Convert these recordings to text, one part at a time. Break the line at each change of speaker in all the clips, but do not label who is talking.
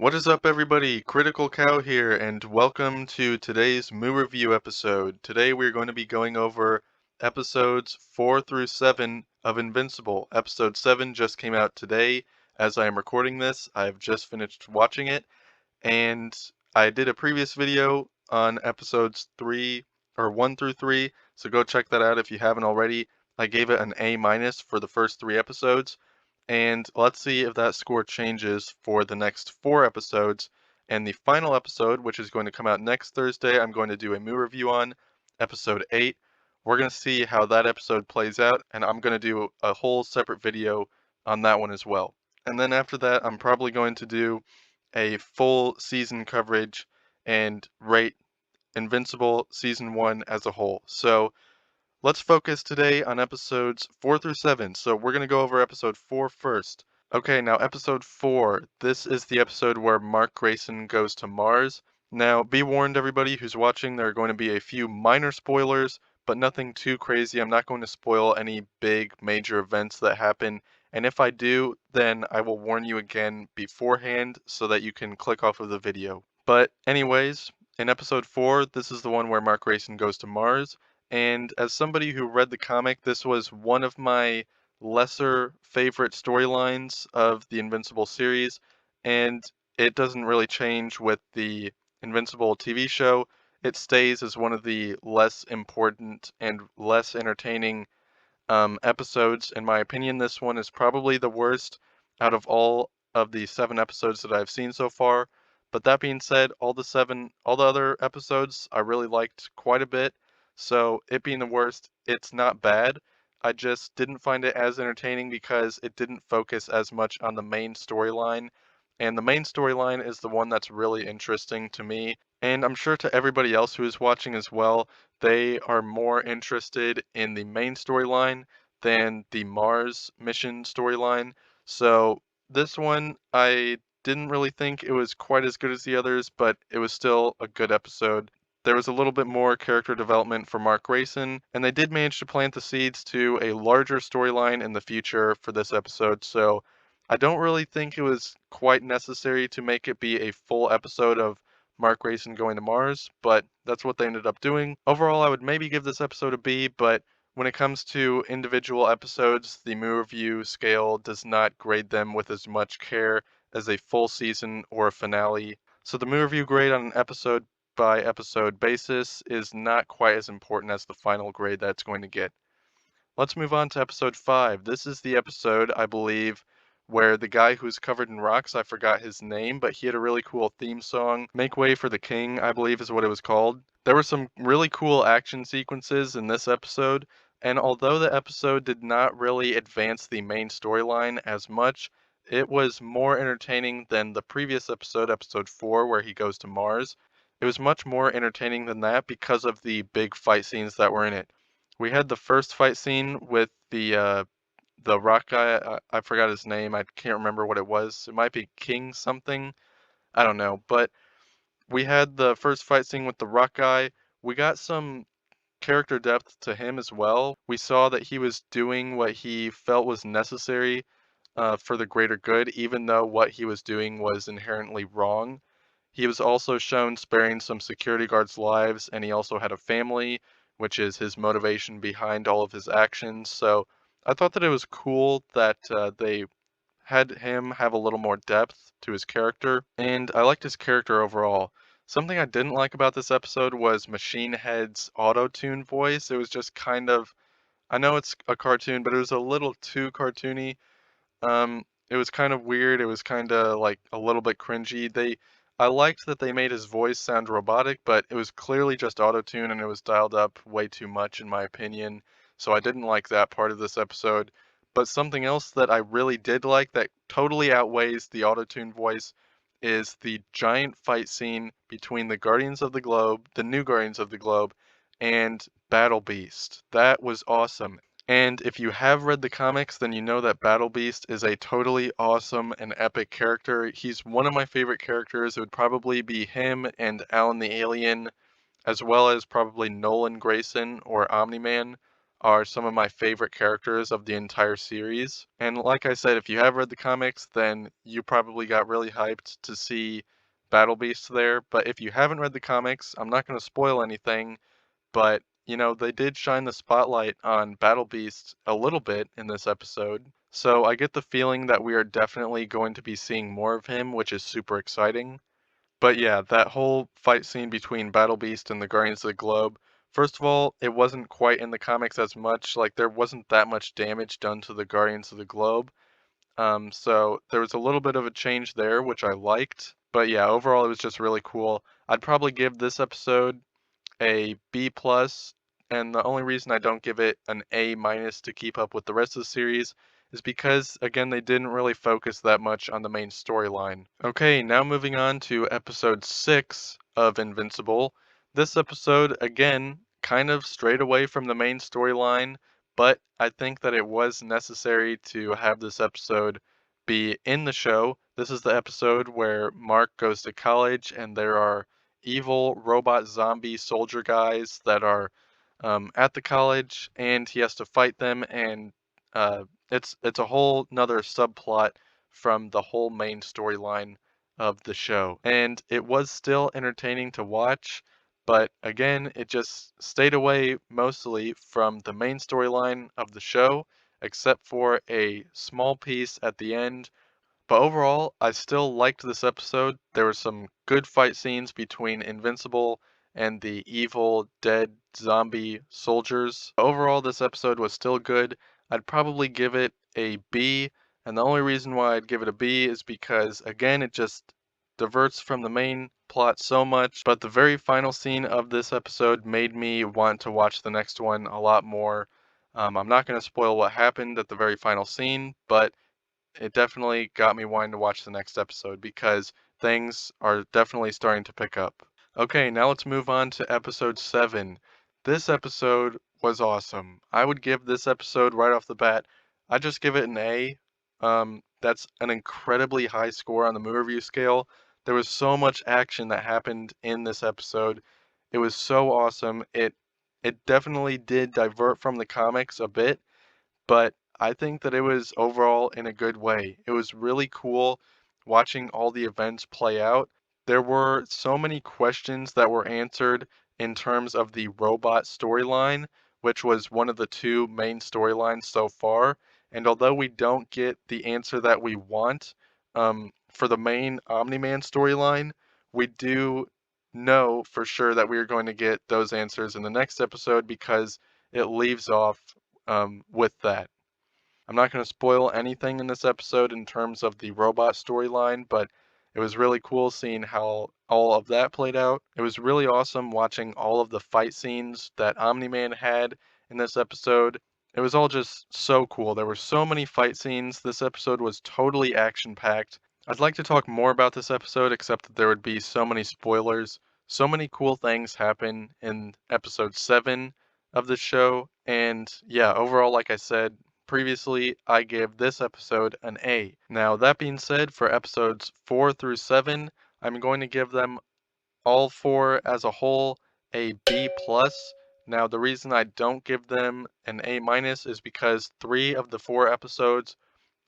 What is up, everybody? Critical Cow here, and welcome to today's Moo Review episode. Today we're going to be going over episodes 4 through 7 of Invincible. Episode 7 just came out today. As I am recording this, I've just finished watching it, and I did a previous video on episodes 3 or 1 through 3, so go check that out if you haven't already. I gave it an A- for the first 3 episodes. And let's see if that score changes for the next 4 episodes. And the final episode, which is going to come out next Thursday, I'm going to do a Moo review on, episode 8. We're going to see how that episode plays out, and I'm going to do a whole separate video on that one as well. And then after that, I'm probably going to do a full season coverage and rate Invincible Season 1 as a whole. So let's focus today on episodes 4 through 7. So we're going to go over episode 4 first. Okay, now episode 4. This is the episode where Mark Grayson goes to Mars. Now, be warned, everybody who's watching, there are going to be a few minor spoilers, but nothing too crazy. I'm not going to spoil any big, major events that happen. And if I do, then I will warn you again beforehand so that you can click off of the video. But anyways, in episode 4, this is the one where Mark Grayson goes to Mars. And as somebody who read the comic, this was one of my lesser favorite storylines of the Invincible series, and it doesn't really change with the Invincible TV show. It stays as one of the less important and less entertaining episodes. In my opinion, this one is probably the worst out of all of the 7 episodes that I've seen so far. But that being said, all the other episodes I really liked quite a bit. So it being the worst, it's not bad. I just didn't find it as entertaining because it didn't focus as much on the main storyline. And the main storyline is the one that's really interesting to me. And I'm sure to everybody else who is watching as well, they are more interested in the main storyline than the Mars mission storyline. So this one, I didn't really think it was quite as good as the others, but it was still a good episode. There was a little bit more character development for Mark Grayson, and they did manage to plant the seeds to a larger storyline in the future for this episode, so I don't really think it was quite necessary to make it be a full episode of Mark Grayson going to Mars, but that's what they ended up doing. Overall, I would maybe give this episode a B, but when it comes to individual episodes, the Moo Review scale does not grade them with as much care as a full season or a finale. So the Moo Review grade on an episode by episode basis is not quite as important as the final grade that it's going to get. Let's move on to episode 5. This is the episode, I believe, where the guy who's covered in rocks, I forgot his name, but he had a really cool theme song. Make Way for the King, I believe is what it was called. There were some really cool action sequences in this episode, and although the episode did not really advance the main storyline as much, it was more entertaining than the previous episode, episode 4, where he goes to Mars. It was much more entertaining than that because of the big fight scenes that were in it. We had the first fight scene with the rock guy. I forgot his name. I can't remember what it was. It might be King something. I don't know. But we had the first fight scene with the rock guy. We got some character depth to him as well. We saw that he was doing what he felt was necessary for the greater good, even though what he was doing was inherently wrong. He was also shown sparing some security guards' lives, and he also had a family, which is his motivation behind all of his actions. So I thought that it was cool that they had him have a little more depth to his character, and I liked his character overall. Something I didn't like about this episode was Machine Head's auto-tune voice. It was just kind of, I know it's a cartoon, but it was a little too cartoony. It was kind of weird. It was kind of like a little bit cringy. I liked that they made his voice sound robotic, but it was clearly just auto-tune and it was dialed up way too much in my opinion. So I didn't like that part of this episode. But something else that I really did like that totally outweighs the auto-tune voice is the giant fight scene between the Guardians of the Globe, the new Guardians of the Globe, and Battle Beast. That was awesome. And if you have read the comics, then you know that Battle Beast is a totally awesome and epic character. He's one of my favorite characters. It would probably be him and Alan the Alien, as well as probably Nolan Grayson or Omni-Man. are some of my favorite characters of the entire series. And like I said, if you have read the comics, then you probably got really hyped to see Battle Beast there. But if you haven't read the comics, I'm not going to spoil anything, but they did shine the spotlight on Battle Beast a little bit in this episode. So I get the feeling that we are definitely going to be seeing more of him, which is super exciting. But yeah, that whole fight scene between Battle Beast and the Guardians of the Globe, first of all, it wasn't quite in the comics as much. Like, there wasn't that much damage done to the Guardians of the Globe. So there was a little bit of a change there, which I liked. But yeah, overall, it was just really cool. I'd probably give this episode a B plus, and the only reason I don't give it an A minus to keep up with the rest of the series is because, again, they didn't really focus that much on the main storyline. Okay, now moving on to episode 6 of Invincible. This episode, again, kind of strayed away from the main storyline, but I think that it was necessary to have this episode be in the show. This is the episode where Mark goes to college and there are evil robot zombie soldier guys that are at the college, and he has to fight them. And it's a whole nother subplot from the whole main storyline of the show. And it was still entertaining to watch, but again, it just stayed away mostly from the main storyline of the show, except for a small piece at the end. But overall, I still liked this episode. There were some good fight scenes between Invincible and the evil, dead zombie soldiers. Overall, this episode was still good. I'd probably give it a B, and the only reason why I'd give it a B is because, again, it just diverts from the main plot so much. But the very final scene of this episode made me want to watch the next one a lot more. I'm not going to spoil what happened at the very final scene, but it definitely got me wanting to watch the next episode because things are definitely starting to pick up. Okay, now let's move on to episode 7. This episode was awesome. I would give this episode right off the bat, I just give it an A. That's an incredibly high score on the movie review scale. There was so much action that happened in this episode. It was so awesome. It definitely did divert from the comics a bit, but I think that it was overall in a good way. It was really cool watching all the events play out. There were so many questions that were answered in terms of the robot storyline, which was one of the two main storylines so far. And although we don't get the answer that we want for the main Omni-Man storyline, we do know for sure that we are going to get those answers in the next episode because it leaves off with that. I'm not going to spoil anything in this episode in terms of the robot storyline, but it was really cool seeing how all of that played out. It was really awesome watching all of the fight scenes that Omni-Man had in this episode. It was all just so cool. There were so many fight scenes. This episode was totally action-packed. I'd like to talk more about this episode, except that there would be so many spoilers. So many cool things happen in episode 7 of the show. And yeah, overall, like I said previously, I give this episode an A. Now, that being said, for episodes 4 through 7, I'm going to give them all four as a whole a B plus. Now, the reason I don't give them an A minus is because 3 of the 4 episodes,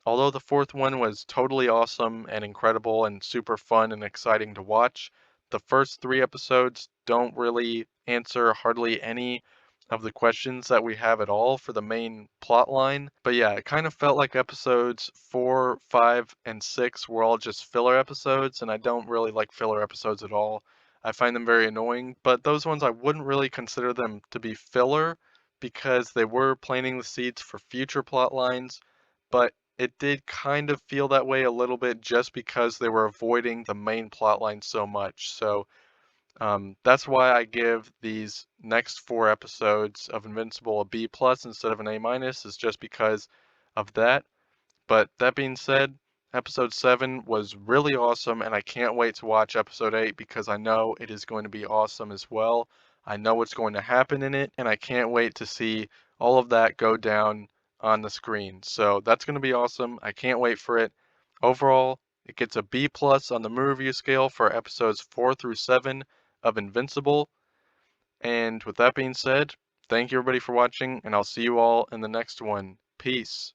although the fourth one was totally awesome and incredible and super fun and exciting to watch, the first 3 episodes don't really answer hardly any of the questions that we have at all for the main plot line. But yeah, it kind of felt like episodes 4, 5, and 6 were all just filler episodes, and I don't really like filler episodes at all. I find them very annoying, but those ones I wouldn't really consider them to be filler because they were planting the seeds for future plot lines, but it did kind of feel that way a little bit just because they were avoiding the main plot line so much. So that's why I give these next 4 episodes of Invincible a B plus instead of an A minus, is just because of that. But that being said, episode 7 was really awesome, and I can't wait to watch episode 8 because I know it is going to be awesome as well. I know what's going to happen in it, and I can't wait to see all of that go down on the screen. So that's going to be awesome. I can't wait for it. Overall, it gets a B plus on the movie review scale for episodes 4 through 7 of Invincible. And with that being said, thank you everybody for watching, and I'll see you all in the next one. Peace.